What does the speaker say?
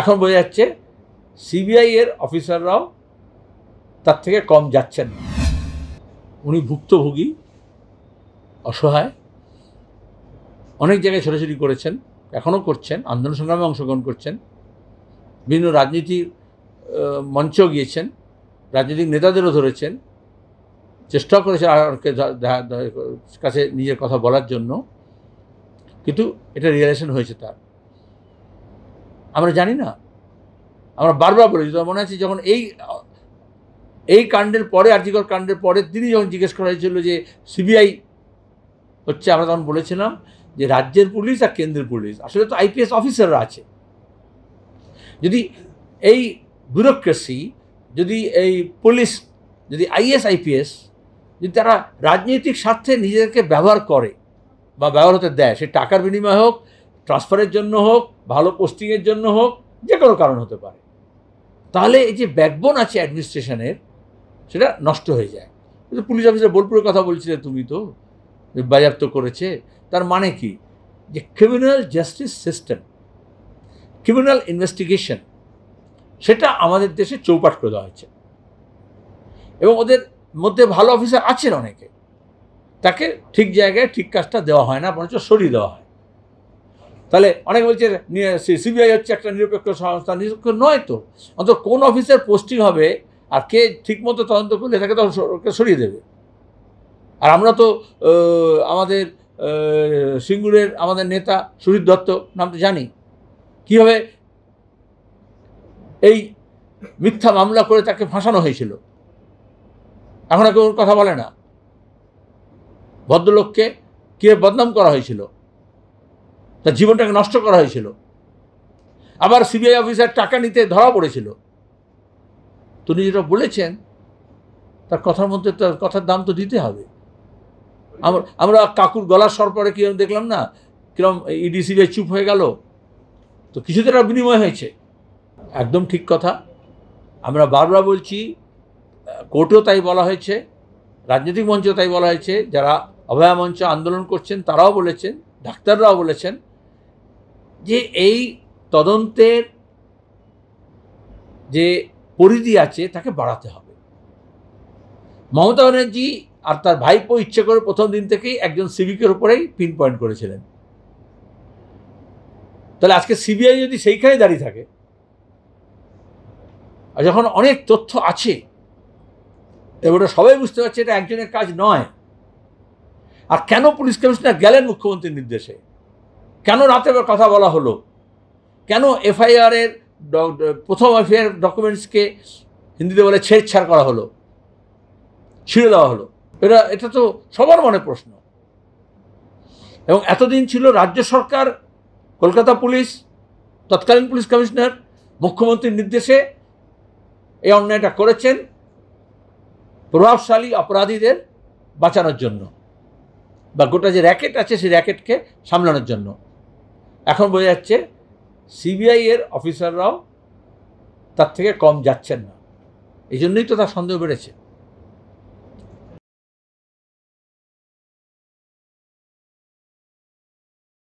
এখন বোঝা যাচ্ছে সিবিআই এর অফিসাররাও তার থেকে কম যাচ্ছেন না। উনি ভুক্তভোগী, অসহায়, অনেক জায়গায় ছোটাছুটি করেছেন, এখনও করছেন, আন্দোলন সংগ্রামে অংশগ্রহণ করছেন, বিভিন্ন রাজনীতির মঞ্চেও গিয়েছেন, রাজনৈতিক নেতাদেরও ধরেছেন, চেষ্টাও করেছেন কাছে নিজের কথা বলার জন্য, কিন্তু এটা রিয়েলাইজেশন হয়েছে তার। আমরা জানি না, আমরা বারবার বলেছি। মনে আছে যখন এই কাণ্ডের পরে, আরজিকর কাণ্ডের পরে তিনি যখন জিজ্ঞেস করা হয়েছিল যে সিবিআই হচ্ছে, আমরা তখন বলেছিলাম যে রাজ্যের পুলিশ আর কেন্দ্রের পুলিশ, আসলে তো আইপিএস অফিসাররা আছে। যদি এই ব্যুরোক্রেসি, যদি এই পুলিশ, যদি আইএস আইপিএস যদি তারা রাজনৈতিক স্বার্থে নিজেদেরকে ব্যবহার করে বা ব্যবহার হতে দেয়, সে টাকার বিনিময় হোক, ট্রান্সফারের জন্য হোক, ভালো পোস্টিংয়ের জন্য হোক, যে কোনো কারণ হতে পারে, তাহলে এই যে ব্যাকবোন আছে অ্যাডমিনিস্ট্রেশনের, সেটা নষ্ট হয়ে যায়। কিন্তু পুলিশ অফিসার বোলপুরের কথা বলছিলে তুমি, তো বাজেয়াপ্ত করেছে, তার মানে কি? যে criminal justice system, criminal investigation, সেটা আমাদের দেশে চৌপাট করে দেওয়া হয়েছে। এবং ওদের মধ্যে ভালো অফিসার আছেন অনেকে, তাকে ঠিক জায়গায় ঠিক কাজটা দেওয়া হয় না, বরঞ্চ সরিয়ে দেওয়া হয়। তাহলে অনেকে বলছে সিবিআই হচ্ছে একটা নিরপেক্ষ সংস্থা। নিরপেক্ষ নয় তো, অন্তত কোন অফিসের পোস্টিং হবে আর কে ঠিকমতো তদন্ত করলে তাকে তো সরিয়ে দেবে। আর আমরা তো আমাদের সিঙ্গুরের আমাদের নেতা সুজিত দত্ত নাম তো জানি, কীভাবে এই মিথ্যা মামলা করে তাকে ফাঁসানো হয়েছিল। এখন আর কেউ কথা বলে না। ভদ্রলোককে কীভাবে বদনাম করা হয়েছিল, তার জীবনটাকে নষ্ট করা হয়েছিল। আবার সিবিআই অফিসার টাকা নিতে ধরা পড়েছিল। তিনি যেটা বলেছেন তার কথার মধ্যে, তার কথার দাম তো দিতে হবে। আমরা কাকুর গলার স্বর পরে কিরম দেখলাম না, কিরম ইডি সিবিআই চুপ হয়ে গেল, তো কিছুতে একটা বিনিময় হয়েছে। একদম ঠিক কথা। আমরা বারবার বলছি, কোর্টেও তাই বলা হয়েছে, রাজনৈতিক মঞ্চেও তাই বলা হয়েছে, যারা অভয়া মঞ্চ আন্দোলন করছেন তারাও বলেছেন, ডাক্তাররাও বলেছেন যে এই তদন্তের যে পরিধি আছে তাকে বাড়াতে হবে। মমতা ব্যানার্জি আর তার ভাইপো ইচ্ছে করে প্রথম দিন থেকেই একজন সিভিকের উপরেই পিন পয়েন্ট করেছিলেন। তাহলে আজকে সিবিআই যদি সেইখানে দাঁড়িয়ে থাকে, আর যখন অনেক তথ্য আছে, এবারে সবাই বুঝতে পারছে এটা একজনের কাজ নয়। আর কেন পুলিশ কমিশনার গেলেন মুখ্যমন্ত্রীর নির্দেশে? কেন রাতে কথা বলা হলো? কেন এফআইআর এর প্রথম এফআইআর ডকুমেন্টসকে হিন্দিতে বলে ছেড়ছাড় করা হলো, ছিঁড়ে দেওয়া হলো? এটা তো সবার মনে প্রশ্ন। এবং এতদিন ছিল রাজ্য সরকার, কলকাতা পুলিশ, তৎকালীন পুলিশ কমিশনার মুখ্যমন্ত্রীর নির্দেশে এই অন্যায়টা করেছেন প্রভাবশালী অপরাধীদের বাঁচানোর জন্য, বা গোটা যে র্যাকেট আছে সেই র্যাকেটকে সামলানোর জন্য। এখন বোঝা যাচ্ছে সিবিআই এর অফিসাররাও তার থেকে কম যাচ্ছেন না। এই জন্যই তো তার সন্দেহ বেড়েছে।